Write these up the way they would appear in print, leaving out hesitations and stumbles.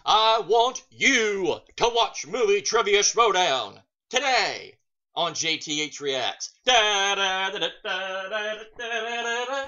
I want you to watch Movie Trivia Schmoedown today on JTH Reacts. Da, da, da, da, da, da, da, da, da.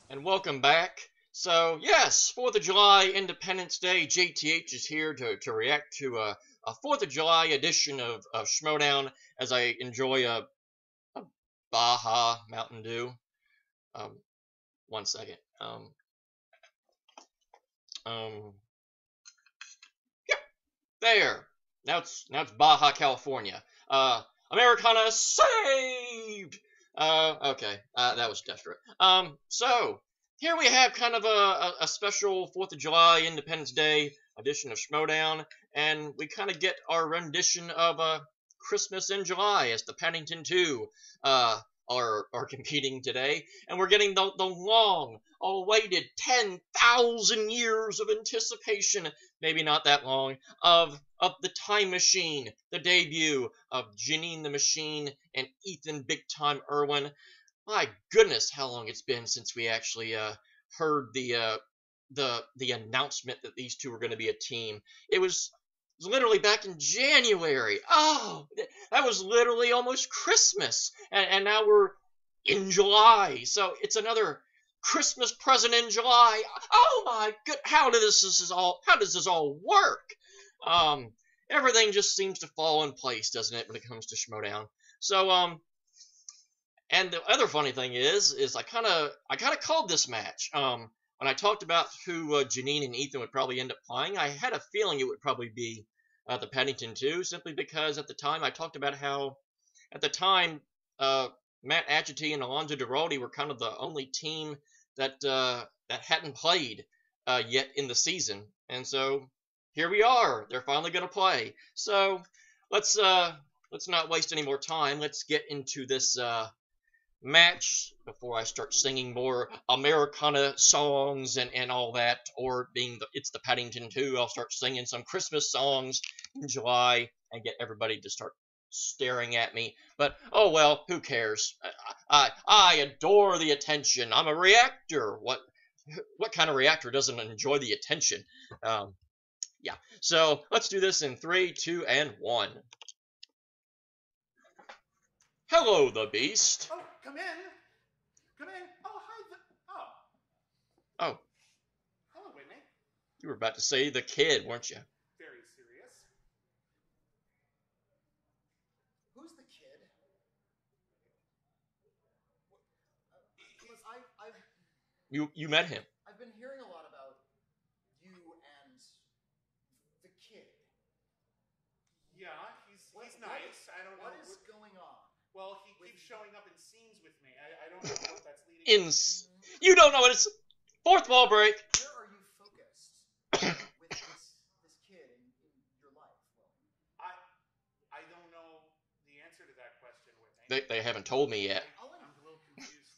And welcome back. So, yes, 4th of July, Independence Day. JTH is here to react to a 4th of July edition of Schmoedown as I enjoy a Baja Mountain Dew. One second. Yep, there. Now it's Baja, California. Americana saved! Okay, that was desperate. So, here we have kind of a special 4th of July, Independence Day edition of Schmoedown, and we kind of get our rendition of Christmas in July as the Paddington II are competing today, and we're getting the long-awaited 10,000 years of anticipation, maybe not that long, of the Time Machine, the debut of Jeannine the Machine and Ethan Big Time Erwin. My goodness, how long it's been since we actually heard the announcement that these two were going to be a team. It was literally back in January. Oh, that was literally almost Christmas, and now we're in July. So it's another Christmas present in July. Oh my good! How does this all work? Everything just seems to fall in place, doesn't it, when it comes to Schmoedown? So and the other funny thing is I kind of called this match. When I talked about who Jeannine and Ethan would probably end up playing, I had a feeling it would probably be the Paddington II, simply because at the time I talked about how, at the time, Matt Agity and Alonzo Duralde were kind of the only team that hadn't played yet in the season, and so here we are. They're finally going to play. So let's not waste any more time. Let's get into this match before I start singing more Americana songs and all that, or it's the Paddington II, I'll start singing some Christmas songs in July and get everybody to start staring at me. But oh well, who cares? I adore the attention. I'm a reactor. What kind of reactor doesn't enjoy the attention? Yeah. So let's do this in 3, 2, and 1. Hello, the Beast. Oh, come in. Come in. Oh, hi. Oh. Hello, Whitney. You were about to say the kid, weren't you? Very serious. Who's the kid? You met him. I've been hearing a lot about you and the kid. Yeah, he's nice. I don't know. What is going on? Well, he keeps showing up in scenes with me. I don't know what that's leading to. You don't know what it's. Fourth wall break. Where are you focused with this kid in your life? Well, I don't know the answer to that question, Whitney. They haven't told me yet. I'm a little confused.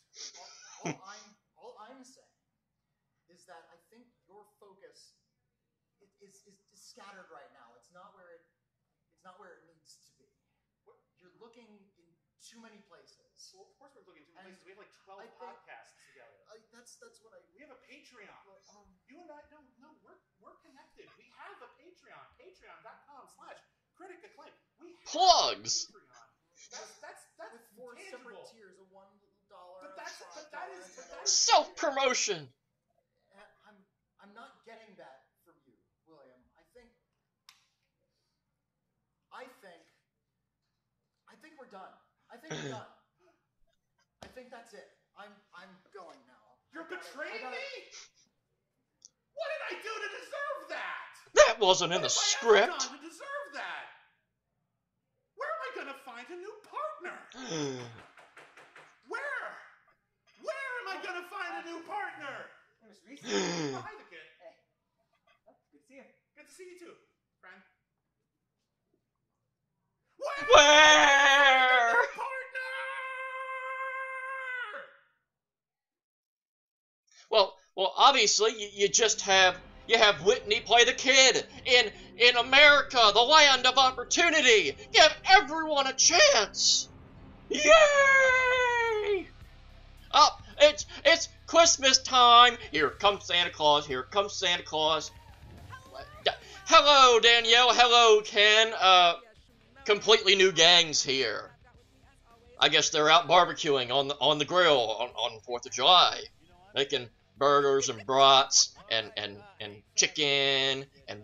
all I'm saying is that I think your focus is scattered right now. It's not where it needs to be. You're looking in too many places. Well, of course we're looking in too many places. We have like 12 podcasts together. That's what I... We have a Patreon. You and I, no, we're connected. We have a Patreon. Patreon.com/critic acclaim. We have Plugs. A Patreon. That's with 4 tangible. separate tiers of $1. But that is Self-promotion. I'm not getting that from you, William. I think we're done. I think we're done. I think that's it. I'm going now. You're betraying me? What did I do to deserve that? That wasn't in the script. What have I done to deserve that? Where am I going to find a new partner? Where am I going to find a new partner? Miss Reese. Oh, hi, the kid. Hey. Oh, good to see you. Good to see you too, friend. Where? Partner! Well, obviously you just have Whitney play the kid in America, the land of opportunity. Give everyone a chance. Yay! Oh, it's Christmas time. Here comes Santa Claus. Here comes Santa Claus. Hello, Danielle. Hello, Ken. Completely new gangs here. I guess they're out barbecuing on the grill on 4th of July, making burgers and brats and chicken and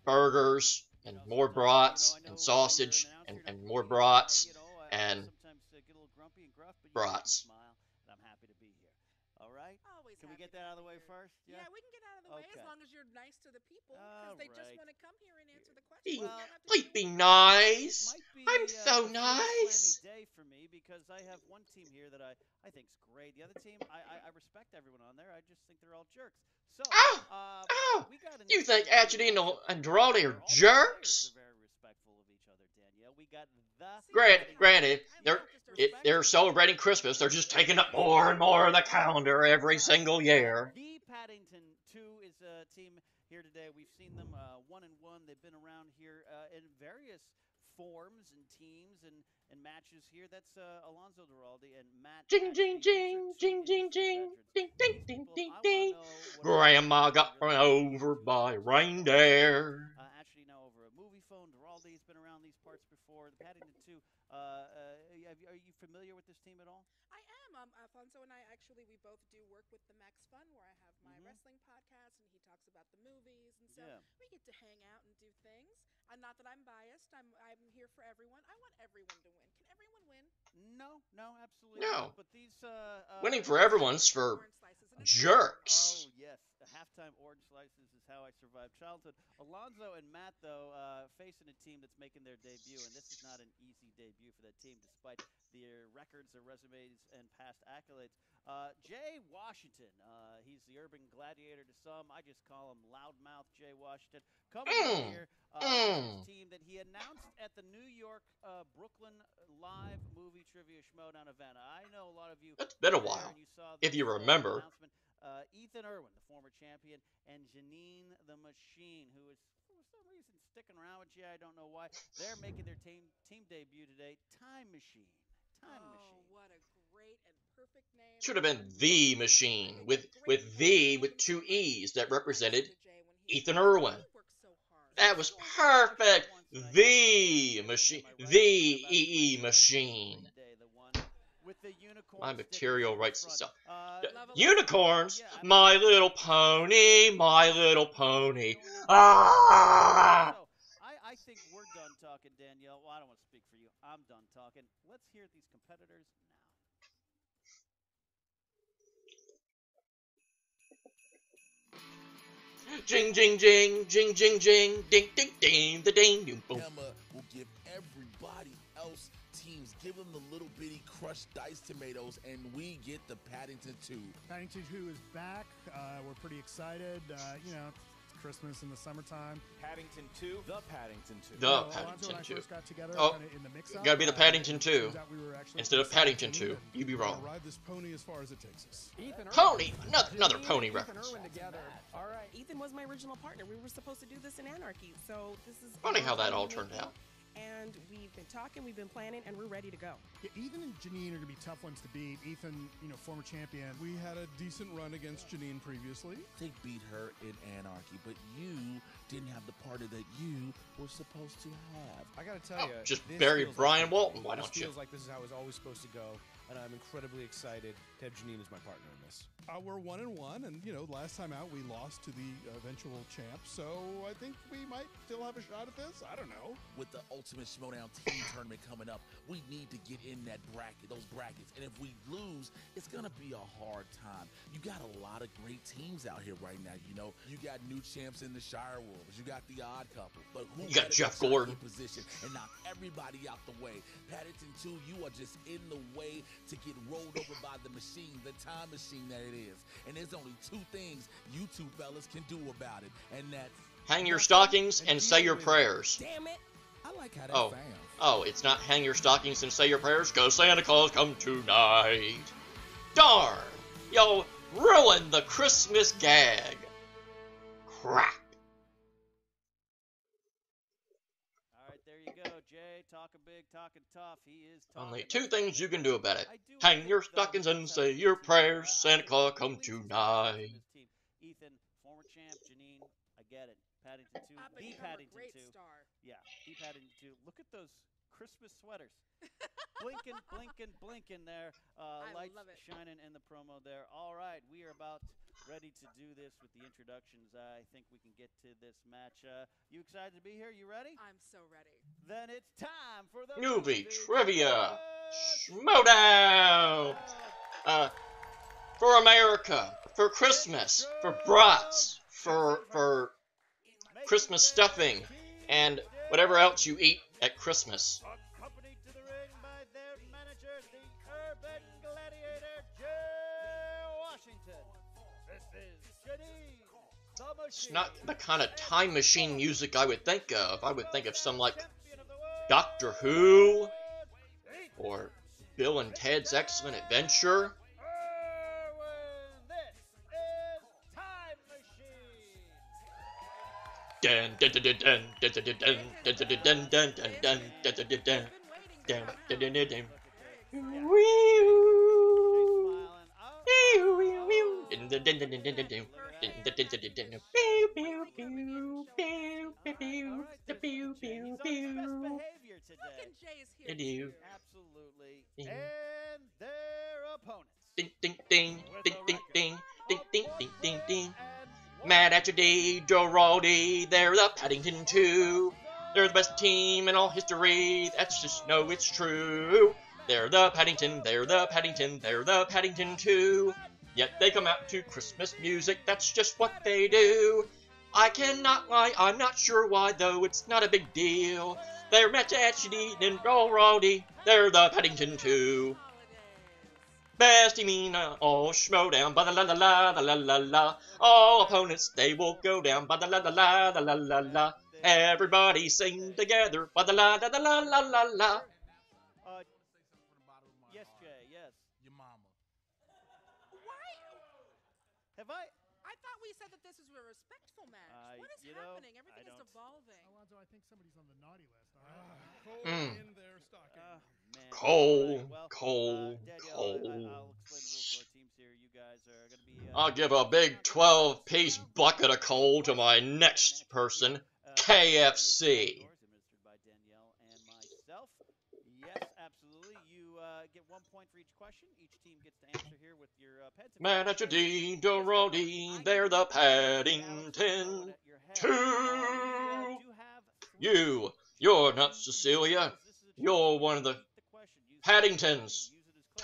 burgers and more brats and sausage and more brats and brats. I'm happy to be here. All right? Can we get that out of the way first? Yeah, we can get out of the way as long as you're nice to the people, because they just want to come here and answer the questions. Please be nice. I'm so nice. Day for me because I have one team here that I think's great. The other team, I respect everyone on there. I just think they're all jerks. So, we got you think Jeannine and Dorothy are jerks? They're very respectful of each other, Danielle. We got the Granted, they're celebrating Christmas. They're just taking up more and more of the calendar every single year. The Paddington II is a team here today. We've seen them 1-1. They've been around here in various forms and teams and matches here. That's Alonzo Duralde and Matt. Jing, jing, jing, jing, jing, jing, ding, ding, ding, ding, ding. Grandma got run over by a reindeer. Actually, now over a movie phone. Duralde's been around these parts before. The Paddington II. Are you familiar with this team at all? I am. Alfonso and I we both do work with the Max Fun, where I have my wrestling podcast, and he talks about the movies, and so we get to hang out and do things. Not that I'm biased. I'm here for everyone. I want everyone to win. Can everyone win? No, absolutely no. not. But these winning for everyone's for jerks. Oh yes, the halftime orange slices is how I survived childhood. Alonzo and Matt, though, facing a team that's making their debut, and this is not an easy debut for that team, despite their records, their resumes, and past accolades. Jay Washington, he's the urban gladiator to some. I just call him Loudmouth Jay Washington. Coming in here, his team that he announced at the New York Brooklyn Live Movie Trivia Schmoedown event. I know a lot of you. It's been a while, if you remember. Ethan Erwin, the former champion, and Jeannine the Machine, who is for some reason sticking around with Jay. I don't know why. They're making their team debut today. Time Machine. What a great and perfect name. Should have been The Machine with two E's that represented Ethan Erwin. That was perfect. The Machine. The EE Machine. My material writes itself. Unicorns, My Little Pony, My Little Pony. Ah! I think we're done talking, Danielle. Well, I don't want to speak for you. I'm done talking. Let's hear these competitors now. Jing, jing, jing, jing, jing, jing, ding, ding, ding, the ding, boom, boom. Emma will give everybody else teams, give them the little bitty crushed diced tomatoes, and we get the Paddington II. Paddington II is back. We're pretty excited. It's Christmas in the summertime. Paddington II, the Paddington II. The Paddington II. First got together in the mix-up. Gotta be the Paddington II. Instead of Paddington II. You'd be wrong. Ride this pony as far as it takes us. Pony! Another pony reference. All right. Ethan was my original partner. We were supposed to do this in Anarchy, so this is funny how that all turned out. And we've been talking, we've been planning, and we're ready to go. Yeah, Ethan and Jeannine are going to be tough ones to beat. Ethan, former champion. We had a decent run against Jeannine previously. They beat her in Anarchy, but you didn't have the party that you were supposed to have. I got to tell you, just bury Brian Walton, why don't you? Feels like this is how it was always supposed to go, and I'm incredibly excited to have Jeannine as my partner in this. We're 1-1, and last time out we lost to the eventual champ, so I think we might still have a shot at this. I don't know. With the Ultimate Schmoedown team tournament coming up, we need to get in those brackets, and if we lose, it's gonna be a hard time. You you got a lot of great teams out here right now. You know, you got new champs in the Shire Wolves. You got the Odd Couple. But who you got Jeff Gordon position and knock everybody out the way? Paddington 2, you are just in the way to get rolled over by the machine, the time machine that it is. And there's only two things you two fellas can do about it, and that's hang your stockings and say your prayers. Damn it. I like how that sounds. Oh, it's not hang your stockings and say your prayers, 'cause Santa Claus come tonight. Darn! Yo, ruined the Christmas gag. Crap. Alright, there you go, Jay. Talking big, talking tough. He is talking. Only two things you can do about it. Hang your stockings and say your prayers. Santa Claus come tonight. Ethan, former champ, Jeannine, I get it. Paddington 2, the Paddington 2. Star. Yeah, the Paddington 2. Look at those Christmas sweaters. Blinking, blinking, blinking there. Lights shining in the promo there. All right, we are about ready to do this with the introductions. I think we can get to this match. You excited to be here? You ready? I'm so ready. Then it's time for the movie trivia Schmoedown. For America, for Christmas, for brats, for Christmas stuffing, and whatever else you eat at Christmas. Accompanied to the ring by their manager, the Urban Gladiator, Joe Washington. This is Jeannine, the Machine. It's not the kind of time machine music I would think of. I would think of some like Doctor Who or Bill and Ted's Excellent Adventure. Dun dun dun dun dun dun dun dun dun dun dun dun dun dun dun dun dun dun. Absolutely. And their opponents. Ding ding ding ding ding ding ding ding ding ding ding. Mad at your day, Dorothy, they're the Paddington II. They're the best team in all history, that's just no, it's true. They're the Paddington, they're the Paddington, they're the Paddington II. Yet they come out to Christmas music, that's just what they do. I cannot lie, I'm not sure why, though it's not a big deal. They're Mad at Jeannine and Dorothy, they're the Paddington II. Best team in all Schmoedown, ba la la la la la la la. All opponents they will go down, ba la la la la la la la. Everybody sing together, ba la la la la la la la. Yes, Jay. Yes. Your mama. Why? Have I? I thought we said that this is a respectful match. What is happening? Everything is evolving. Alonzo, I think somebody's on the naughty list. In their stocking. Cole. I'll give a big 12-piece bucket of coal to my next person, KFC. Yes, absolutely. You get 1 point for each question. Each team gets to answer here with your pens. Man at your D, Dorothy, they're the Paddington II. You're not Cecilia. You're one of the Paddingtons.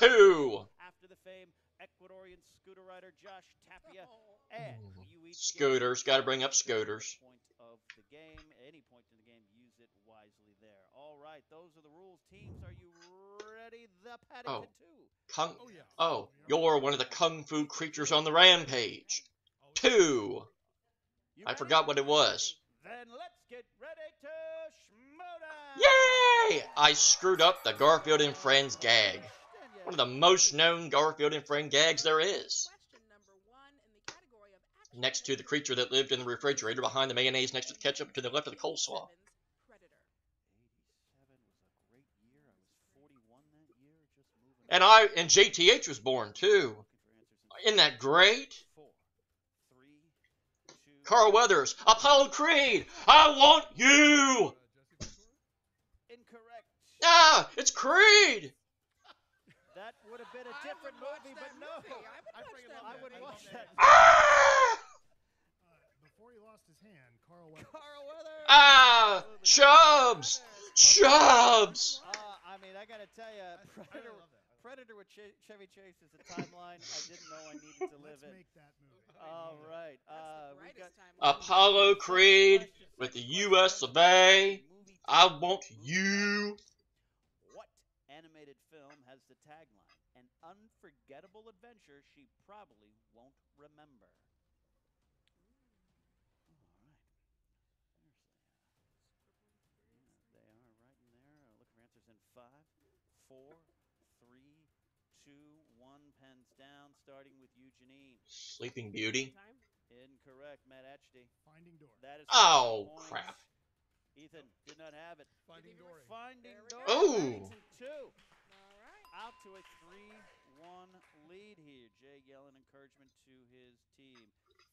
II. After the fame, Ecuadorian scooter rider Josh Tapia. And you each Scooters, gotta bring up scooters. Point of the game. Any point in the game, use it wisely there. All right, those are the rules. Teams, are you ready? The Paddington 2. You're one of the kung fu creatures on the rampage. 2. I forgot what it was. Then let's get ready to Schmoedown. Yay! I screwed up the Garfield and Friends gag. One of the most known Garfield and Friends gags there is. Next to the creature that lived in the refrigerator, behind the mayonnaise, next to the ketchup, to the left of the coleslaw. 87 was a great year. I was 41 that year, just moving. And JTH was born too. Isn't that great? 4, 3, 2. Carl Weathers, Apollo Creed, I want you! Incorrect. Ah, it's Creed! That would have been a different movie, but no. I would watch that. Ah! Before he lost his hand, Carl Weathers. Ah! Chubbs! Chubbs! I mean, I gotta tell you, Predator with Chevy Chase is a timeline I didn't know I needed to live Let's in. make that movie. All right. We got Apollo Creed with the U.S. of A. I want you. What animated film has the tagline, "An unforgettable adventure she probably won't remember"? All right. They are right in there. Look for answers in 5, 4, 3, 2, 1. Pens down. Starting with you, Jeannine. Sleeping Beauty. Incorrect. Matt Atchdy. Finding Dory. That is Oh, crap. Ethan did not have it. Finding Dory. Finding Dory. Oh. Paddington II. Out to a 3-1 lead here. Jay yelling encouragement to his team.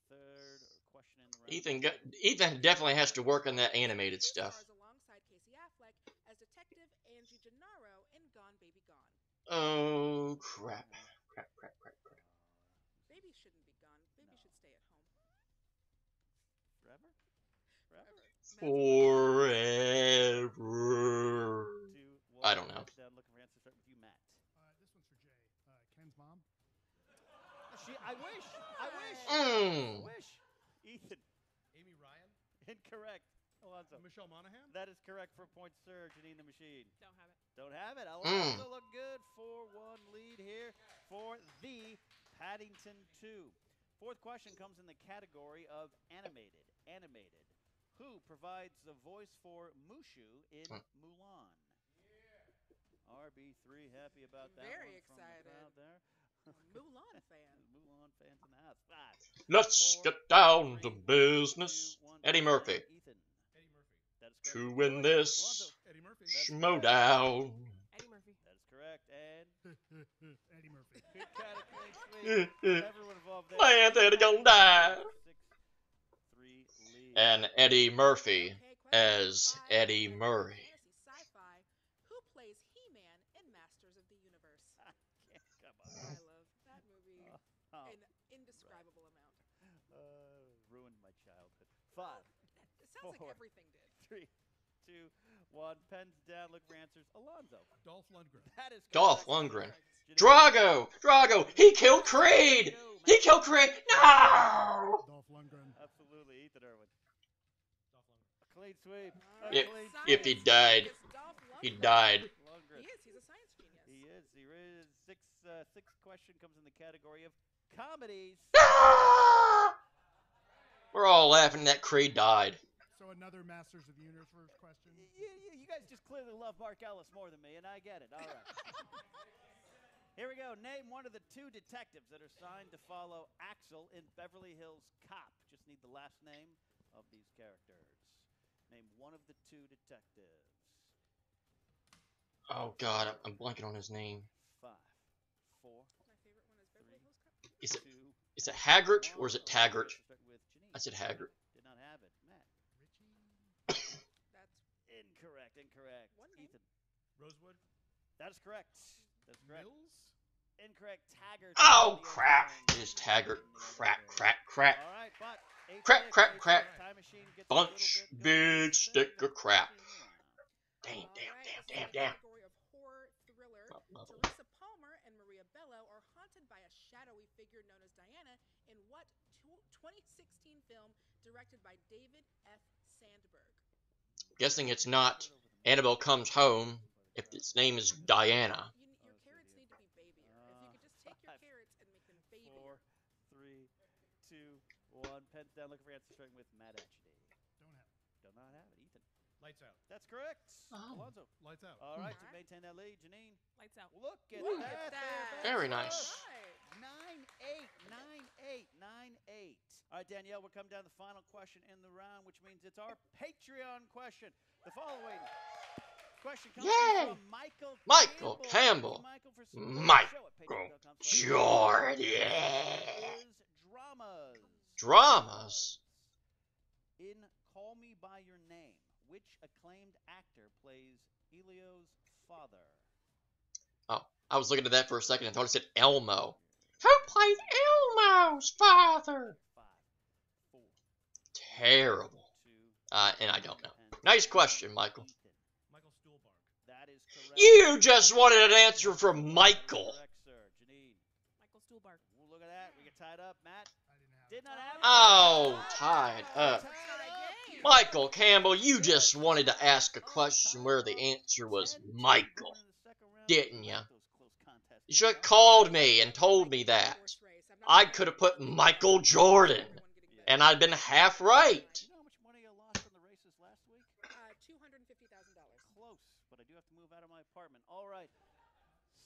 Third question in the round. Ethan definitely has to work on that animated stuff. Alongside Casey Affleck as Detective Angie Gennaro in Gone Baby Gone. Oh, crap. Crap. Baby shouldn't be gone. Baby should stay at home. Forever. I don't know. Down looking for answers. Start with you, Matt. This one's for Jay. Ken's mom. I wish. Ethan. Amy Ryan. Incorrect. Alonzo. Michelle Monaghan. That is correct for points, sir. Jeannine the Machine. Don't have it. Alonzo look good. 4-1 lead here for the Paddington II. Fourth question comes in the category of animated. Who provides the voice for Mushu in Mulan? RB3 happy about that. Very one from excited. The crowd there. Mulan fan. Mulan fans in the house. 5. Let's get down to 3, business. 2, 1. Eddie Murphy. Ethan. Eddie Murphy. That is correct. To win this Eddie Murphy. Schmoedown. Eddie Murphy. That is correct. And Eddie Murphy. good kind of clean sweep. Everyone involved there. Plants are gonna die. 6-3 lead. And Eddie Murphy as Eddie Murray. Fantasy sci-fi. Who plays He-Man in Masters of the Universe? Come on. I love that movie Oh, in indescribable amount. ruined my childhood. 5, It sounds Four. like everything did. 3, 2, 1. Pens down. Look for answers. Alonzo. Dolph Lundgren. That is correct. Dolph Lundgren. Jeannine. Drago! He killed Creed! He killed Creed! No! Dolph Lundgren. Absolutely. Ethan Erwin. Dolph Lundgren. A clean sweep. All A If- clean if he sweep. died, It's Dolph he Lundgren. died. Lundgren. He is. He's a science genius. He is. Sixth question comes in the category of comedies. Ah! We're all laughing that Creed died. So another Masters of the Universe question. You guys just clearly love Mark Ellis more than me, and I get it. All right. Here we go. Name one of the 2 detectives that are signed to follow Axel in Beverly Hills Cop. Just need the last name of these characters. Name one of the 2 detectives. Oh god, I'm blanking on his name. 5, 4, My favorite one is Beverly Hills Cop. Is it 2. is it Haggart or is it Taggart? Start with Jeannine. I said Haggart. Did not have it. Matt. That's Incorrect. One name. Ethan. Rosewood. That is correct. That's correct. Mills. Incorrect. Taggart. Oh The crap! other It is name. Taggart. Crap. All right, but Crap. Time machine gets a Bunch little bit big going. stick of crap. Damn. All right, so Damn. the category of horror thriller. Teresa Palmer and Maria Bello are haunted by a shadowy figure known as Diana in what 2016 film directed by David F. Sandberg? Guessing it's not Annabelle Comes Home if its name is Diana. Your carrots need to be babier. If you could just take your 5, carrots and make them babier. 4, 3, 2, 1. Pens down. Looking for answers. Starting with Matt Atchdy. Don't have it. Do not have it. Ethan. Lights Out. That's correct. Oh. Alonzo. Lights out. All right, to Alright. maintain that lead, Jeannine. Lights out. Look at Look that. at that. Very nice. Right. 9-8. All right, Danielle, we're coming down to the final question in the round, which means it's our Patreon question. The following question comes Yay! from Michael Campbell. Thank you, Michael, for supporting the Michael show at patreon.com/. Jordan. Is dramas. Dramas. In Call Me By Your Name, which acclaimed actor plays Elio's father? Oh, I was looking at that for a second and thought it said Elmo. Who played Elmo's father? 5, 4, Terrible. 2, And I don't know. Nice question, Michael. Ethan. Michael Stuhlbarg. That is correct. You just wanted an answer from Michael. Michael Stuhlbarg. Look at that. We get tied up. Matt did not have it. Oh, tied up. Michael Campbell, you just wanted to ask a question where the answer was Michael, didn't you? You should have called me and told me that. I could have put Michael Jordan, and I'd been half right. You know how much money I lost on the races last week? $250,000. Close, but I do have to move out of my apartment. All right.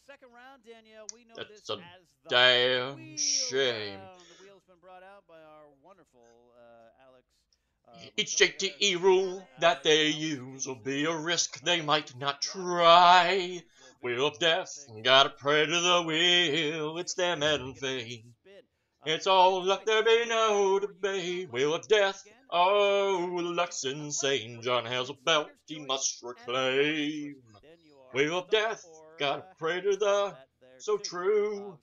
Second round, Danielle. We know That's this a as the damn wheel shame. round. The wheel's been brought out by our wonderful Alex. Each JTE rule that they use will be a risk they might not try. Wheel of death, gotta pray to the wheel, it's them and fate. It's all luck, there be no debate. Wheel of death, oh, luck's insane. John has a belt he must reclaim. Wheel of death, gotta pray to the so true.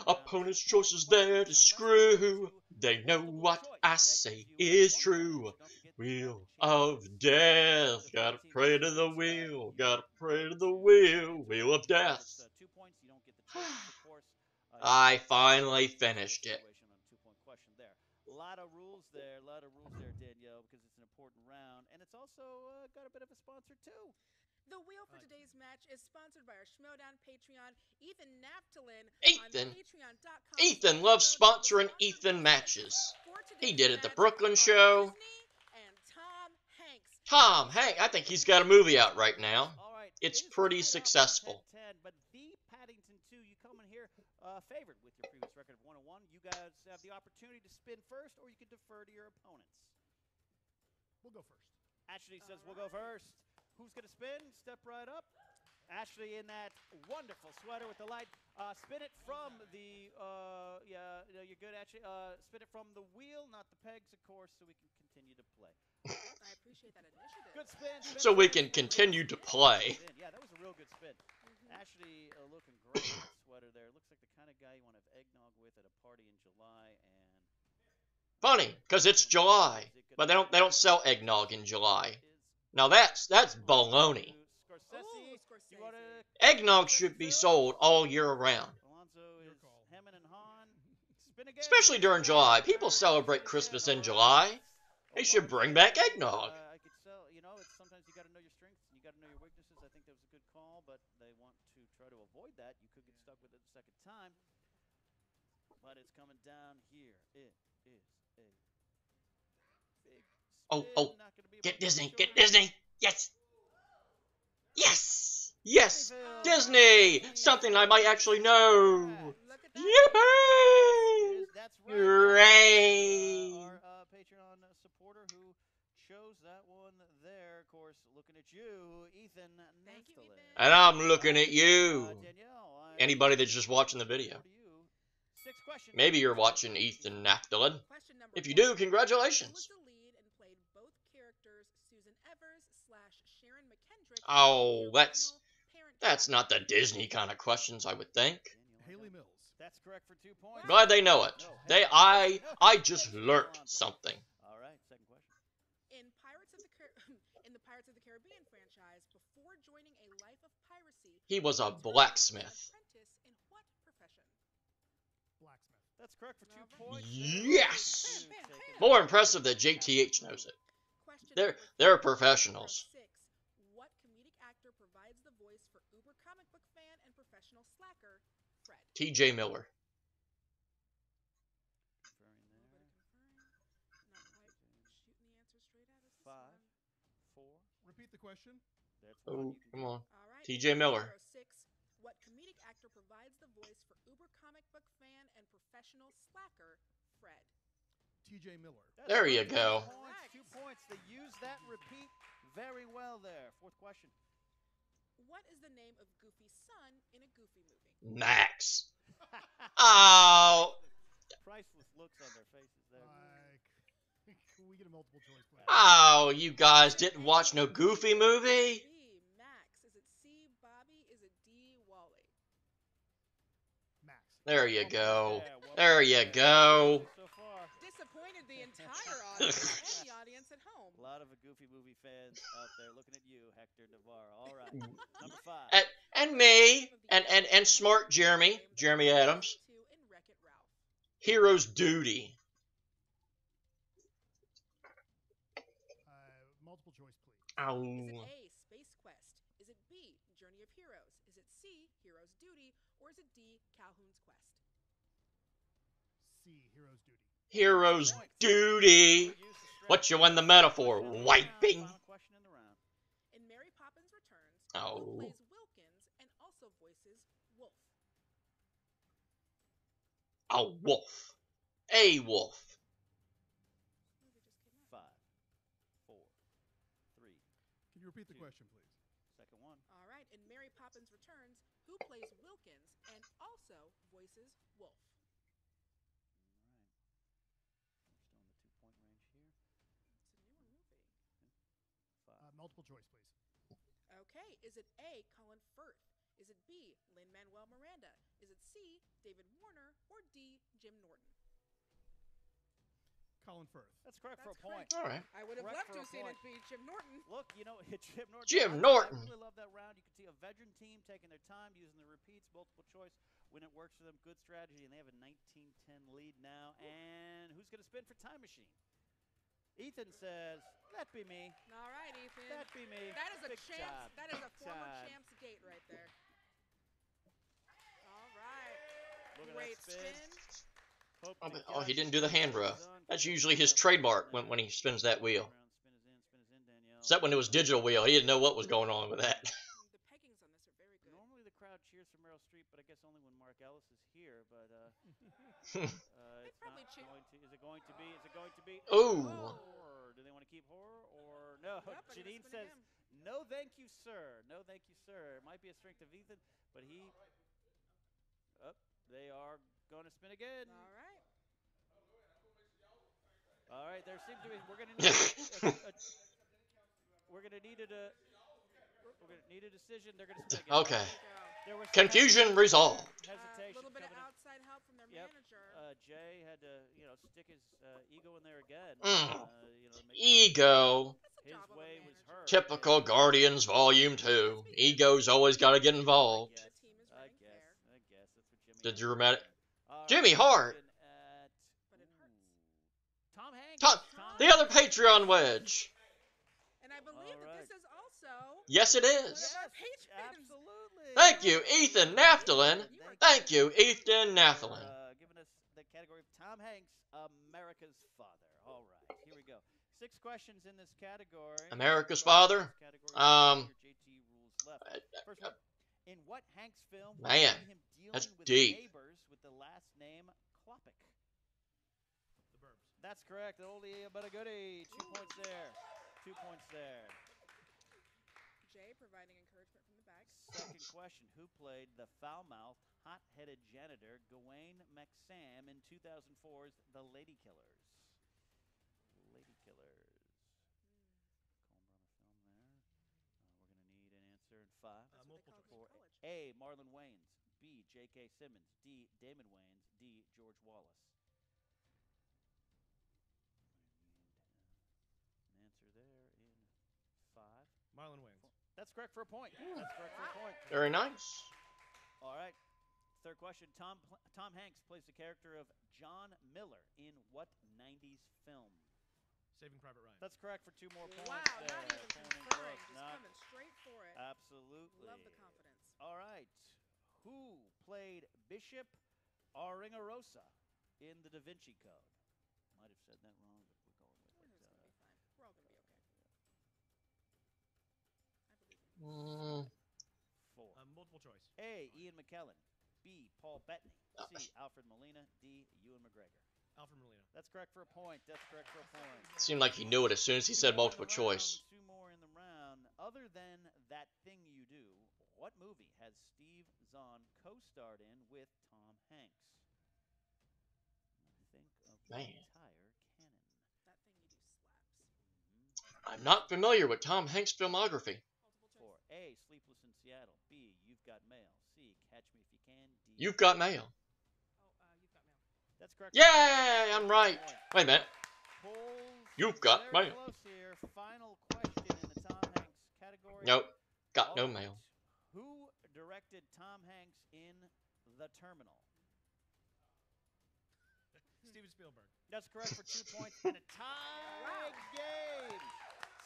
Opponent's choices there to screw. They know what I say is true. Wheel of death, gotta pray to the wheel, gotta pray to the wheel. Wheel of death. I finally finished it. A lot of rules there, Danielle, because it's an important round, and it's also got a bit of a sponsor too. The wheel for today's match is sponsored by our Schmoedown Patreon, Ethan Naftalin. Ethan loves sponsoring Ethan matches. He did it at the Brooklyn show. And Tom Hanks, I think he's got a movie out right now. It's pretty successful. 10-10, but the Paddington II, you come in here favored with your previous record of 1-1. You guys have the opportunity to spin first, or you can defer to your opponents. We'll go first. Ashley says we'll go first. Who's going to spin? Step right up. Ashley in that wonderful sweater with the light. Spin it from the, you're good, Ashley. Spin it from the wheel, not the pegs, of course, so we can continue to play. I appreciate that initiative. Good spin. So we can continue to play. Yeah, that was a real good spin. Ashley looking great in that sweater there. Looks like the kind of guy you want to have eggnog with at a party in July. And funny, because it's July, but they don't sell eggnog in July. Now that's baloney. Eggnog should be sold all year round. Especially during July. People celebrate Christmas in July. They should bring back eggnog. I could sell, sometimes you got to know your strengths and you got to know your weaknesses. I think that was a good call, but they want to try to avoid that. You could get stuck with it the second time. But it's coming down here. It is a big spin. Oh, get Disney, get Disney. Yes. Yes. Yes. Disney. Something I might actually know. Yippee. That's right. Our Patreon supporter who chose that one there. Of course, looking at you, Ethan Naftalin. And I'm looking at you. Anybody that's just watching the video. Maybe you're watching Ethan Naftalin. If you do, congratulations. Oh, that's not the Disney kind of questions, I would think. Haley Mills. That's correct for 2 points. Glad they know it. I just learned something. All right, second question. In the Pirates of the Caribbean franchise, before joining a life of piracy, He was a blacksmith. In what profession? Blacksmith. That's correct for 2 points. Yes. More impressive that JTH knows it. They're professionals. What comedic actor provides the voice for uber comic book fan and professional slacker, Fred? TJ Miller. Repeat the question. Oh, come on. TJ Miller. What comedic actor provides the voice for uber comic book fan and professional slacker, Fred? TJ Miller. There you go. 2 points. They use that repeat very well there. Fourth question. What is the name of Goofy's son in a Goofy movie? Max. Oh. Priceless looks on their faces there. Can we get a multiple choice, please? Oh, you guys didn't watch no Goofy movie? B, Max. Is it C, Bobby? Is it D, Wally? Max. There you go. There you go. So far. Disappointed the entire audience and the audience at home. A lot of Goofy movie fans out there looking at you, Hector Navarro. All right, number 5. And me, and smart Jeremy Adams. Hero's Duty. Multiple choice, please. Oh. Is it A, Space Quest? Is it B, Journey of Heroes? Is it C, Hero's Duty? Or is it D, Calhoun's Quest? C, Hero's Duty. Hero's Duty. What you won the medal for? Wiping. Final question in the round. In Mary Poppins Returns, Oh. who plays Wilkins and also voices Wolf? A wolf. A wolf. 5, 4, 3. Can you repeat the question, please? Second one. All right. In Mary Poppins Returns, who plays Wilkins and also voices Wolf? Multiple choice, please. Okay. Is it A, Colin Firth? Is it B, Lin-Manuel Miranda? Is it C, David Warner? Or D, Jim Norton? Colin Firth. That's correct for a correct. point. All right. I would have Correct loved for to a have seen point. it be Jim Norton. Look, you know, Jim Norton. Jim I Norton. really love that round. You can see a veteran team taking their time, using the repeats, multiple choice. When it works for them, good strategy, and they have a 19-10 lead now. And who's going to spin for Time Machine? Ethan says, "That be me. All right, Ethan. That be me." That is a Big champs. job. That is a Big former job. champs gate right there. All right. Look at Great that spin. Hope to Oh, he God didn't do the hand rub. he's on That's for usually the his last trademark round. when he spins that wheel. Spin is in, Danielle. Except when it was digital wheel. He didn't know what was going on with that. The peggings on this are very good. Normally the crowd cheers for Meryl Streep, but I guess only when Mark Ellis is here. But it's probably not cheer- going to. Is it going to be? Is it going to be? Ooh. Or do they want to keep horror or no? Yep, I'm gonna Jeannine spin says, again. "No, thank you, sir. No, thank you, sir." It might be a strength of Ethan, but he. They are going to spin again. All right. All right, there seems to be. We're going to need. We're going to need a decision. They're going to spin again. Okay. There was some Confusion resolved. A hesitation little bit of coming in. outside help from their Yep. manager. Jay had to, stick his ego in there again. Mm. Make Ego. That's a his job of a way was manager. heard. Typical Guardians Volume 2. Ego's always got to get involved. The team is I running guess fair, that's what Jimmy. The had dramatic. to do. All Jimmy right, Hart. looking at- but it hurts. Tom Hanks. Tom, the other Patreon wedge. And I believe All that right. this is also Yes, it one is. of our patrons. Absolutely. Thank you, Ethan Nafthalin. Thank you, Ethan Nafthalin. Giving us the category of Tom Hanks, America's Father. All right, here we go. 6 questions in this category. America's Father? Your JT rules left. First one. In what Hanks film was Man, him dealing that's with deep. neighbors with the last name Klopik? The Burbs. That's correct. Oldie but a goodie. 2 points there. 2 points there. Jay providing encouragement from the back. Second question. Who played the foul-mouthed, hot-headed janitor Gawain McSam in 2004's The Lady Killers? Lady Killers. Coen Brother film there. We're going to need an answer in 5. Multiple That's choice. what they call For A, Marlon Wayans. B, J.K. Simmons. D, Damon Wayans. D, George Wallace. An answer there in 5. Marlon Wayans. That's correct for a point. That's correct for a point. Very nice. All right. Third question. Tom Hanks plays the character of John Miller in what 90s film? Saving Private Ryan. That's correct for 2 more points. Wow, there. not even Coming conferring, close. just Not- coming straight for it. Absolutely. Love the confidence. All right. Who played Bishop Aringarosa in The Da Vinci Code? Might have said that wrong, but we're going with We're it. just gonna be fine. We're all gonna be okay. I believe in you. 4. Multiple choice. A, Ian McKellen. B, Paul Bettany. C, Alfred Molina. D, Ewan McGregor. Alfred Molina. That's correct for a point. That's correct for a point. Seemed like he knew it as soon as he said multiple choice. 2 more in the round. Other than That Thing You Do, what movie has Steve Zahn co-starred in with Tom Hanks? Think of the Man. entire canon. That thing you do slaps. I'm not familiar with Tom Hanks' filmography. Multiple 4. choice. A, Sleepless in Seattle. B, You've Got Mail. C, Catch Me If You Can. D, You've got mail. You've got mail. That's correct. Yay, I'm right. Wait a minute. Polls You've got very mail. close here. Final Nope. Got All no right. mail. Who directed Tom Hanks in The Terminal? Steven Spielberg. That's correct for 2 points and a tie game.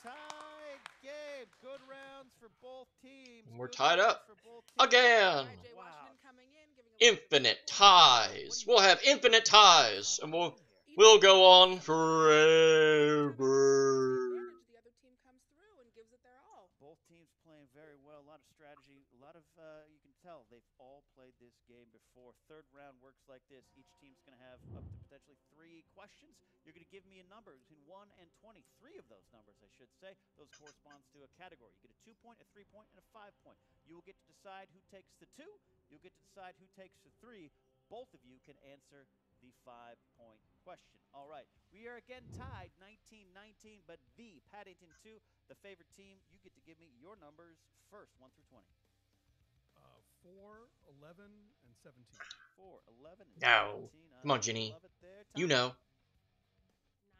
Tie game. Good rounds for both teams. We're Good tied rounds up. for both teams. Again. Jay Wow. Washington coming in, giving a little bit of Infinite support. ties. We'll have infinite ties, and we'll go on forever. The other team comes through and gives it their all. Both teams playing very well. A lot of strategy. A lot of, you can tell, they've all played this game before. Third round works like this. Each team's going to have up to potentially 3 questions. You're going to give me a number between 1 and 20. 3 of those numbers, I should say. Those corresponds to a category. You get a 2-point, a 3-point, and a 5-point. You will get to decide who takes the 2. You'll get to decide who takes the 3. Both of you can answer the 5-point question. All right. We are again tied 19-19, but the Paddington II, the favorite team, you get to give me your numbers first, 1 through 20. 4, 11, and 17. 4, 11, and No. 17. Come on, Jeannine. Love it there. You Thomas. know.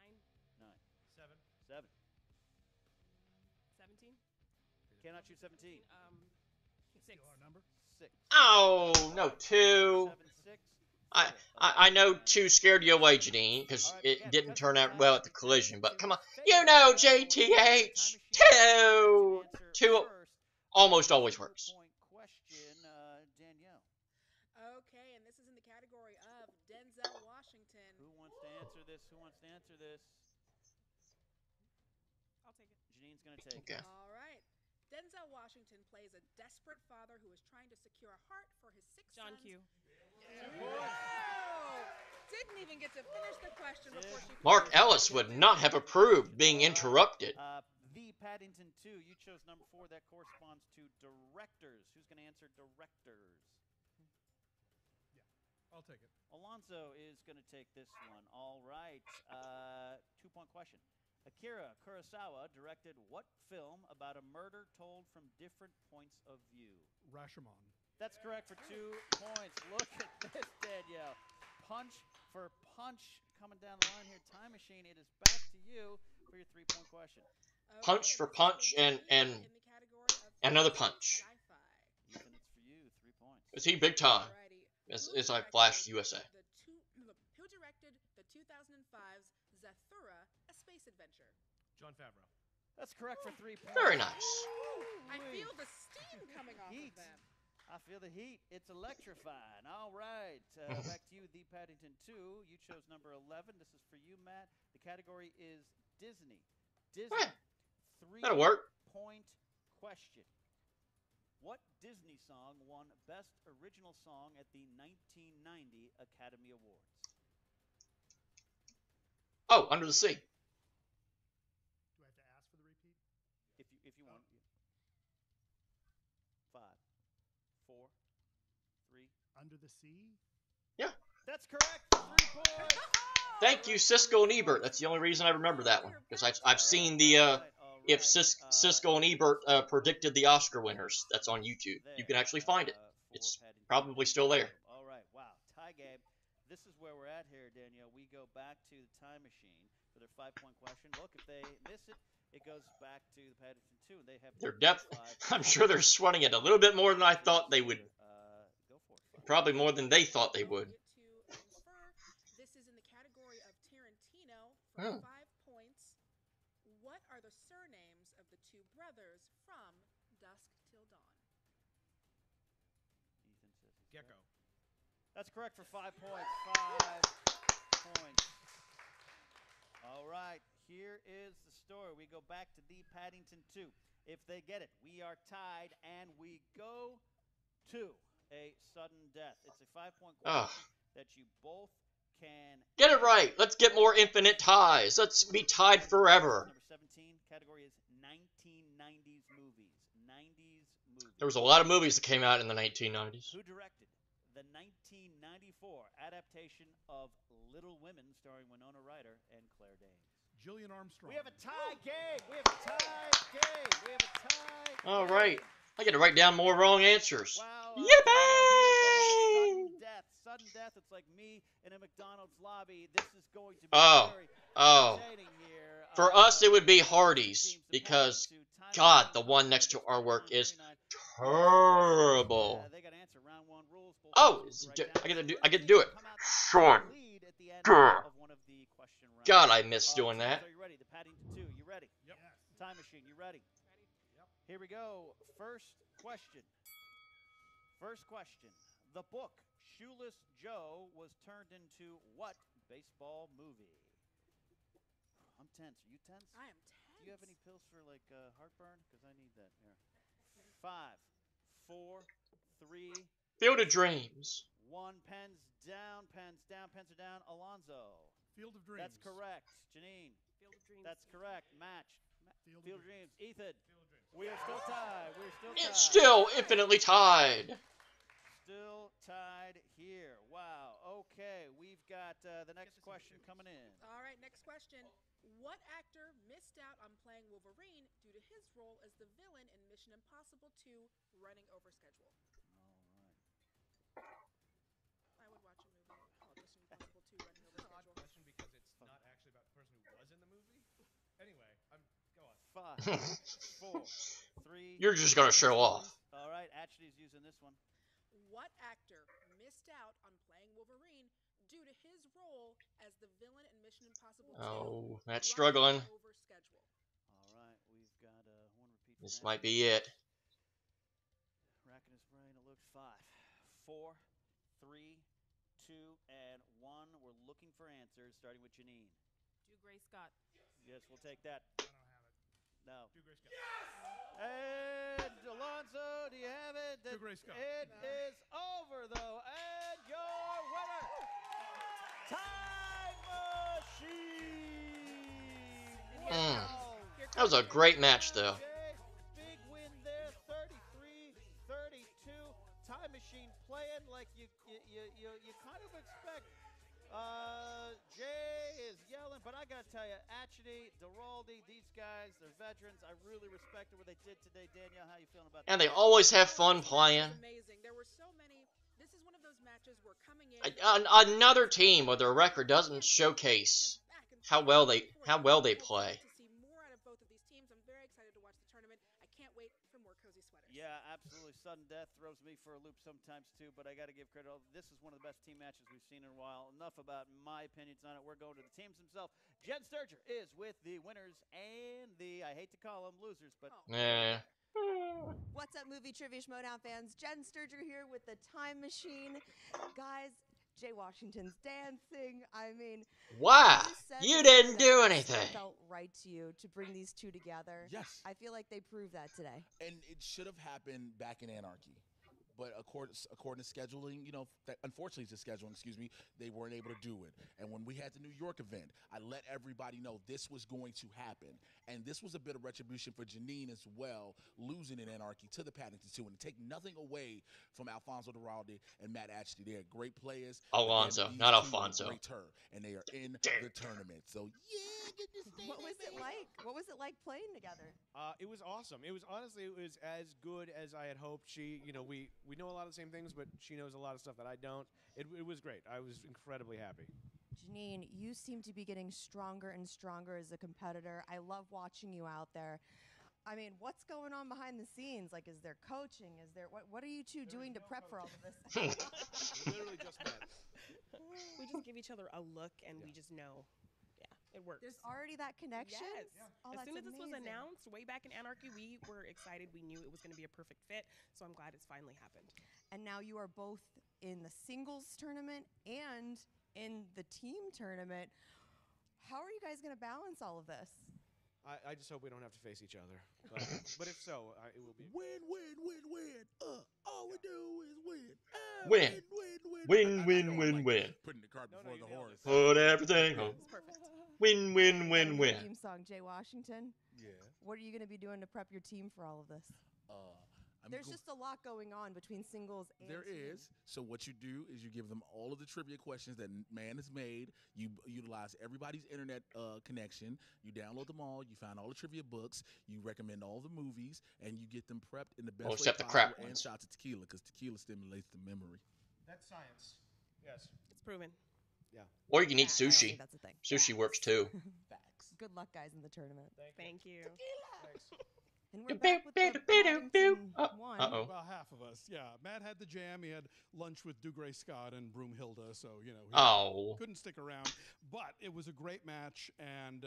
9, 9, 7. 7. 17. Cannot choose 17. 6. Steal our number? 6. Oh, no, 2. 7, 6. I know 2 scared you away, Jeannine, because it didn't turn out well at the collision. But come on, you know JTH 2. 2 almost always works. Question, Danielle. Okay, and this is in the category of Denzel Washington. Who wants to answer this? Who wants to answer this? I'll take it. Jannine's going to take Okay. it. All right. Denzel Washington plays a desperate father who is trying to secure a heart for his 6 John sons. Q. Oh, didn't even get to finish the question before she. Mark Ellis would not have approved being interrupted. The Paddington II, you chose number 4. That corresponds to directors. Who's going to answer directors? I'll take it. Alonzo is going to take this one. All right. 2-point question. Akira Kurosawa directed what film about a murder told from different points of view? Rashomon. That's correct for 2 points. Look at this, Danielle. Punch for punch coming down the line here. Time Machine, it is back to you for your 3-point question. Punch for punch and another punch. Ethan, it's for you. 3 points. Is he big time? As I flashed USA. Who directed the 2005's Zathura, A Space Adventure? John Favreau. That's correct for 3 points. Very nice. I feel the steam coming off Heat. of them. I feel the heat. It's electrifying. All right. Back to you, the Paddington II. You chose number 11. This is for you, Matt. The category is Disney. Disney. 3 That'll work. Point question. What Disney song won Best Original Song at the 1990 Academy Awards? Oh, Under the Sea. Do I have to ask for the repeat? If you want. 5, 4, 3. Under the Sea? Yeah. That's correct. 3 points. Thank you, Siskel and Ebert. That's the only reason I remember that one, because I've seen the if Siskel and Ebert predicted the Oscar winners. That's on YouTube. You can actually find it. It's probably still there. All right. Wow. Tie game. This is where we're at here, Danielle. We go back to the Time Machine for their 5-point question. Look, if they miss it, it goes back to the Paddington II. They have They're I'm sure they're sweating it a little bit more than I thought they would. Go for it. Probably more than they thought they would. This is in the category of Tarantino for 5 points. What are the surnames of the 2 brothers from Dusk Till Dawn? Ethan says Gecko. that's correct for 5 points. 5 points. All right. Here is the story. We go back to the Paddington II. If they get it, we are tied, and we go to a sudden death. It's a 5-point question that you both can Get it right. Let's get more infinite ties. Let's be tied forever. Number 17 category is 1990s movies. 90s movies. There was a lot of movies that came out in the 1990s. Who directed the 1994 adaptation of Little Women starring Winona Ryder and Claire Danes? Jillian Armstrong. We have a tie game. We have a tie game. We have a tie game. All right. I got to write down more wrong answers. Wow. Yippee! Sudden death. Sudden death. It's like me in a McDonald's lobby. This is going to be very entertaining here. For us, it would be Hardee's because God, the one next to our work is terrible. They got to answer round one rules. Oh, I get to do it. Son. God, I miss doing that. Are you ready? The Paddington II, you ready? Yep. Time Machine, you ready? Ready. Yep. Here we go. First question. The book Shoeless Joe was turned into what baseball movie? I'm tense. Are you tense? I am tense. Do you have any pills for like heartburn? Because I need that. Here. 5, 4, 3. Field of Dreams. 1. Pens down. Pens are down. Alonzo. Field of Dreams. That's correct. Jeannine. Field of Dreams. That's correct. Match. Field of Dreams. Ethan. Field of Dreams. We are still tied. It's still infinitely tied. Still tied here. Wow. Okay, we've got the next question coming in. All right, next question. What actor missed out on playing Wolverine due to his role as the villain in Mission Impossible 2 Running Over Schedule? All right. I would watch a movie called Mission Impossible 2 Running Over It's an odd Schedule. question because it's not actually about the person who was in the movie. Anyway, go on. 5, 4, 3. You're just gonna show off. All right, Ashley's using this one. What actor missed out on playing Wolverine due to his role as the villain in Mission Impossible 2 Oh, that's struggling. Running Over Schedule? All right, we've got one repeat. This might be it. Racking his brain. It looks 5, 4, 3, 2, and 1. We're looking for answers, starting with Jeannine. Do Gray Scott. Yes, we'll take that. I don't have it. No. Do Gray Scott. And Alonzo, do you have it? Do Gray Scott. It is over, though, and your winner, Time Machine. Wow. That was a great match, though. Big win there, 33-32. Time Machine playing like you kind of expect. Jay is yelling, but I gotta tell you, Achity, Duraldi, these guys, they're veterans. I really respected what they did today. Danielle, how you feeling about that? And they always have fun playing. Amazing. There were so many. This is one of those matches where coming in Another team with their record doesn't showcase how well they play. to see more out of both of these teams. I'm very excited to watch the tournament. I can't wait for more cozy sweaters. Yeah, absolutely. Sudden death throws me for a loop sometimes too, but I got to give credit. This is one of the best team matches we've seen in a while. Enough about my opinions on it. We're going to the teams themselves. Jen Sturger is with the winners and the, I hate to call them losers, but Yeah. What's up, movie trivia Schmoedown fans? Jen Sturger here with the Time Machine. Guys, Jay Washington's dancing. I mean, Wow, said you before didn't that do it anything. Felt right to you to bring these two together. Yes. I feel like they proved that today. And it should have happened back in Anarchy. But according to scheduling, unfortunately to scheduling, they weren't able to do it. And when we had the New York event, I let everybody know this was going to happen. And this was a bit of retribution for Jeannine as well, losing in Anarchy to the Paddington II. And to take nothing away from Alfonso Duralde and Matt Ashley. They are great players. Alonzo, These not two are Alfonso. Great and they are in the tournament. So, yeah, get this thing. What was it like? What was it like playing together? It was awesome. It was as good as I had hoped. She, we know a lot of the same things, but she knows a lot of stuff that I don't. It was great. I was incredibly happy. Jeannine, you seem to be getting stronger and stronger as a competitor. I love watching you out there. I mean, what's going on behind the scenes? Like, is there coaching? Is there what are you two doing to prep for all of this? We literally just met. We just give each other a look, and we just know. Yeah, it works. There's already that connection? Yes. Oh, as that's soon as this was amazing. announced way back in Anarchy, we were excited. We knew it was going to be a perfect fit, so I'm glad it's finally happened. And now you are both in the singles tournament and in the team tournament. How are you guys going to balance all of this? I just hope we don't have to face each other. But if so, it will be. Win, win, win, win. All we do is win. Win. Win, Win. Putting the cart before the horse. Put everything on. It's perfect. Win, win, win, win. Theme song, Jay Washington. Yeah. What are you going to be doing to prep your team for all of this? There's just a lot going on between singles and There team. is. So what you do is you give them all of the trivia questions that man has made. You utilize everybody's internet connection. You download them all. You find all the trivia books. You recommend all the movies, and you get them prepped in the best way except the possible. crap And ones. shots of tequila, because tequila stimulates the memory. That's science. Yes. It's proven. Or you can eat I don't sushi. think that's a thing. Sushi works too. Facts. Good luck, guys, in the tournament. Thank you. Thanks. And we're back with the Paddington one. Uh-oh. Well, half of us, yeah. Matt had the jam. He had lunch with Dougray Scott and Broomhilda, so, you know, he couldn't stick around. But it was a great match, and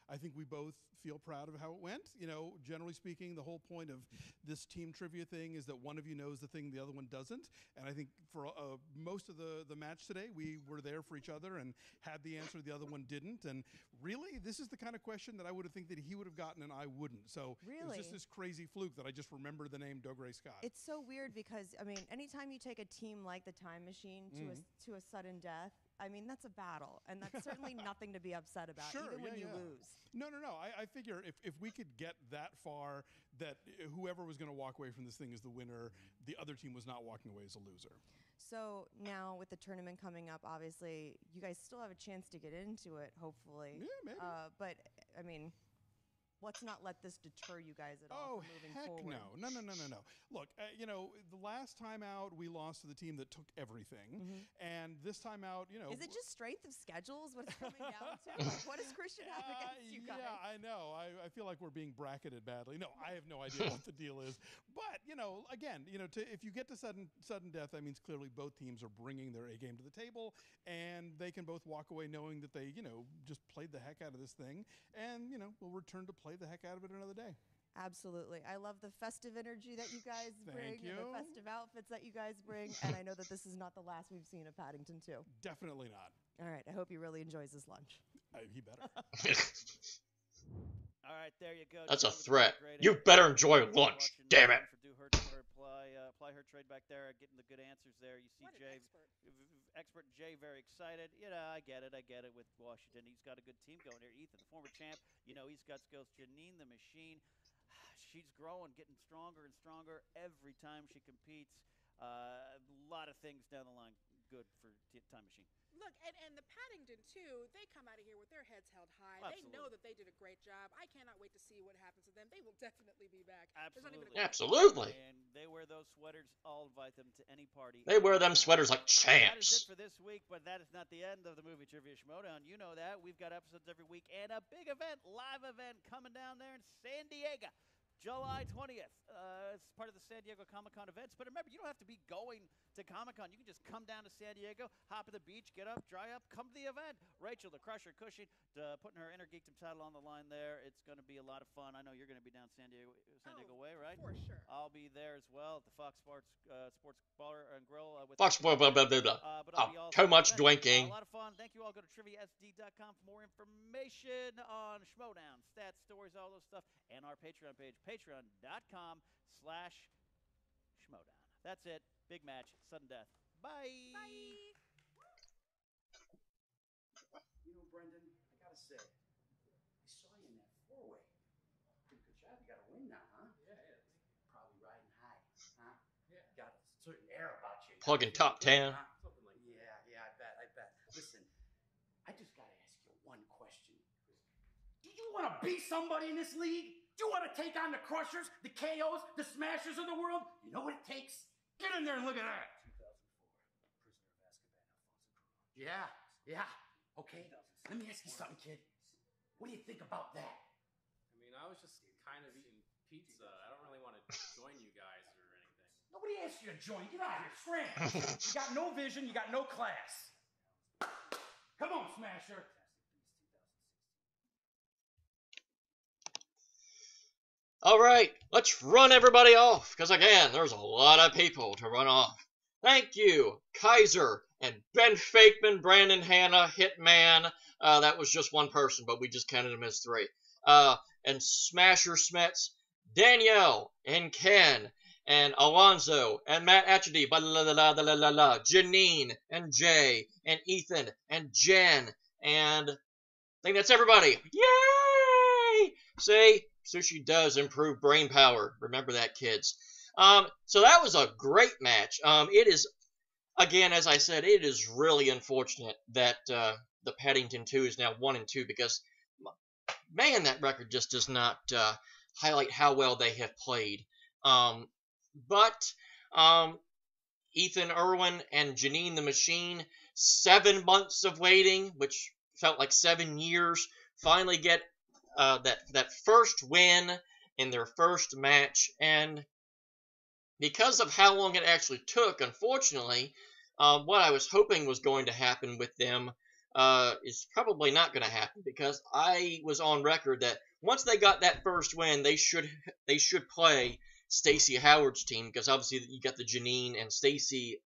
I think we both feel proud of how it went. You know, generally speaking, the whole point of this team trivia thing is that one of you knows the thing the other one doesn't. And I think for most of the match today, we were there for each other and had the answer the other one didn't. And really, this is the kind of question that I would have think that he would have gotten and I wouldn't. So it was just this crazy fluke that I just remember the name Dougray Scott. It's so weird because, I mean, anytime you take a team like the Time Machine to a sudden death, I mean, that's a battle, and that's certainly nothing to be upset about, even when you lose. No. I figure if we could get that far, that whoever was going to walk away from this thing as the winner, the other team was not walking away as a loser. So now with the tournament coming up, obviously, you guys still have a chance to get into it, hopefully. Yeah, maybe. But, I mean, let's not let this deter you guys at all from moving forward. No. Look, you know, the last time out, we lost to the team that took everything. And this time out, you know. Is it just strength of schedules? What it's coming down to? Like, what does Christian have against you guys? Yeah, I know. I feel like we're being bracketed badly. No, I have no idea what the deal is. But, you know, again, you know, if you get to sudden death, that means clearly both teams are bringing their A game to the table. And they can both walk away knowing that they, you know, just played the heck out of this thing. And, you know, will return to play the heck out of it another day. Absolutely. I love the festive energy that you guys bring Thank you. and the festive outfits that you guys bring. And I know that this is not the last we've seen of Paddington 2. Definitely not. All right. I hope he really enjoys his lunch. He better. All right, there you go. That's a threat. You better enjoy lunch. Damn it. Apply her trade back there, getting the good answers there. You see Jay, expert Jay, very excited. You know, I get it with Washington. He's got a good team going here. Ethan, the former champ, you know, he's got skills. Jeannine, the machine, she's growing, getting stronger and stronger every time she competes. A lot of things down the line good for Time Machine. Look, and the Paddington II, they come out of here with their heads held high. Absolutely. They know that they did a great job. I cannot wait to see what happens to them. They will definitely be back. Absolutely. And they wear those sweaters. I'll invite them to any party. They wear them sweaters like champs. That is it for this week, but that is not the end of the movie trivia Schmoedown. You know that. We've got episodes every week and a big event, live event coming down there in San Diego. July 20th. It's part of the San Diego Comic-Con events. But remember, you don't have to be going to Comic-Con. You can just come down to San Diego, hop at the beach, get up, dry up, come to the event. Rachel, the Crusher Cushing, putting her Inner Geekdom title on the line there. It's going to be a lot of fun. I know you're going to be down San Diego way, right? For sure. I'll be there as well at the Fox Sports Bar and Grill. With Fox, blah, blah, blah, blah, blah. Too much drinking. A lot of fun. Thank you all. Go to triviasd.com for more information on Schmoedown, stats, stories, all those stuff, and our Patreon page, patreon.com/Schmoedown. That's it. Big match. Sudden death. Bye. Bye. You know, Brendan, I gotta say, I saw you in that four-way. Pretty good job. You got a win now, huh? Yeah. Probably riding high, huh? Yeah. Got a certain air about you. Plugging top 10. Something like that. Yeah, I bet. Listen, I just gotta ask you one question. Do you want to be somebody in this league? Do you want to take on the Crushers, the KOs, the Smashers of the world? You know what it takes? Get in there and look at that. 2004, prisoner of Azkaban, Yeah. Okay, let me ask you something, kid. What do you think about that? I mean, I was just kind of eating pizza. I don't really want to join you guys or anything. Nobody asked you to join. Get out of here, scram. You got no vision, you got no class. Come on, Smasher. All right, let's run everybody off, because again, there's a lot of people to run off. Thank you, Kaiser and Ben Fakeman, Brandon Hanna, Hitman. That was just one person, but we just counted him as 3. And Smasher Smets, Danielle and Ken and Alonzo and Matt Atchity, Jeannine and Jay and Ethan and Jen, and I think that's everybody. Yay! See? Sushi does improve brain power. Remember that, kids. So that was a great match. It is, again, as I said, it is really unfortunate that the Paddington 2 is now 1-2 because, man, that record just does not highlight how well they have played. But Ethan Erwin and Jeannine the Machine, 7 months of waiting, which felt like 7 years, finally get that first win, in their first match, and because of how long it actually took, unfortunately, what I was hoping was going to happen with them is probably not going to happen, because I was on record that once they got that first win, they should play Stacey Howard's team, because obviously you got the Jeannine and Stacey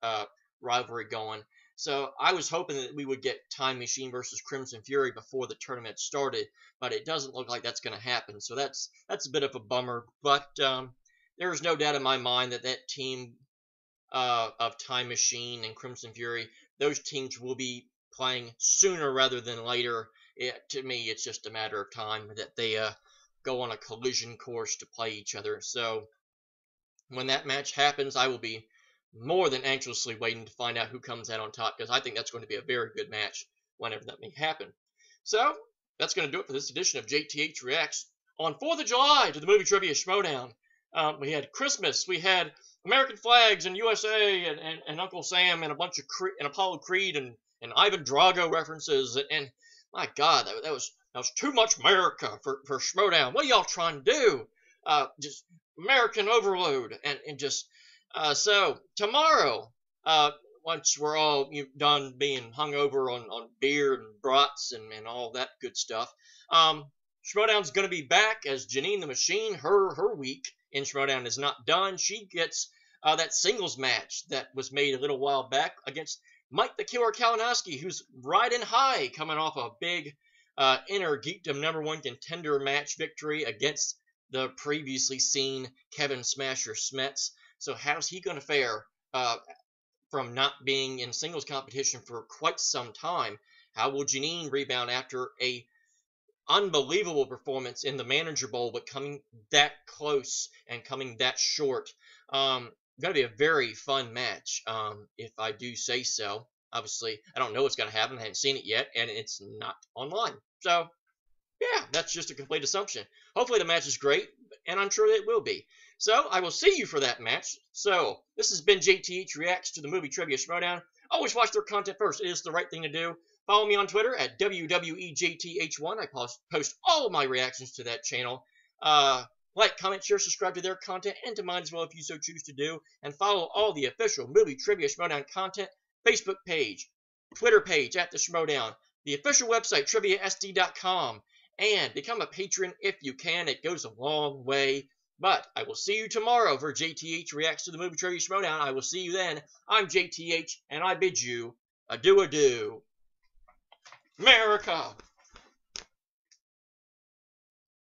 rivalry going. So I was hoping that we would get Time Machine versus Crimson Fury before the tournament started, but it doesn't look like that's going to happen. So that's a bit of a bummer, but there is no doubt in my mind that that team of Time Machine and Crimson Fury, those teams will be playing sooner rather than later. To me, it's just a matter of time that they go on a collision course to play each other. So when that match happens, I will be more than anxiously waiting to find out who comes out on top, because I think that's going to be a very good match whenever that may happen. So that's going to do it for this edition of JTH Reacts on 4th of July to the movie trivia Schmoedown. We had Christmas, we had American flags and USA and Uncle Sam and a bunch of and Apollo Creed and Ivan Drago references, and my God, that was too much America for Schmoedown. What are y'all trying to do? Just American overload, and just so tomorrow, once we're all done being hungover on beer and brats and all that good stuff, Schmoedown's going to be back as Jeannine the Machine. Her week in Schmoedown is not done. She gets that singles match that was made a little while back against Mike the Killer Kalinowski, who's riding high, coming off a big Inner Geekdom #1 contender match victory against the previously seen Kevin Smasher Smets. So how's he going to fare from not being in singles competition for quite some time? How will Jeannine rebound after a unbelievable performance in the Manager Bowl, but coming that close and coming that short? Going to be a very fun match, if I do say so. Obviously, I don't know what's going to happen. I haven't seen it yet, and it's not online. So, yeah, that's just a complete assumption. Hopefully the match is great, and I'm sure it will be. So, I will see you for that match. So, this has been JTH Reacts to the movie trivia Schmoedown. Always watch their content first. It is the right thing to do. Follow me on Twitter at WWEJTH1. I post all my reactions to that channel. Like, comment, share, subscribe to their content, and to mine as well if you so choose to do. And follow all the official movie trivia Schmoedown content, Facebook page, Twitter page at the Schmoedown, the official website, triviasd.com, and become a patron if you can. It goes a long way. But I will see you tomorrow for JTH Reacts to the movie trivia Schmoedown. I will see you then. I'm JTH, and I bid you adieu. America!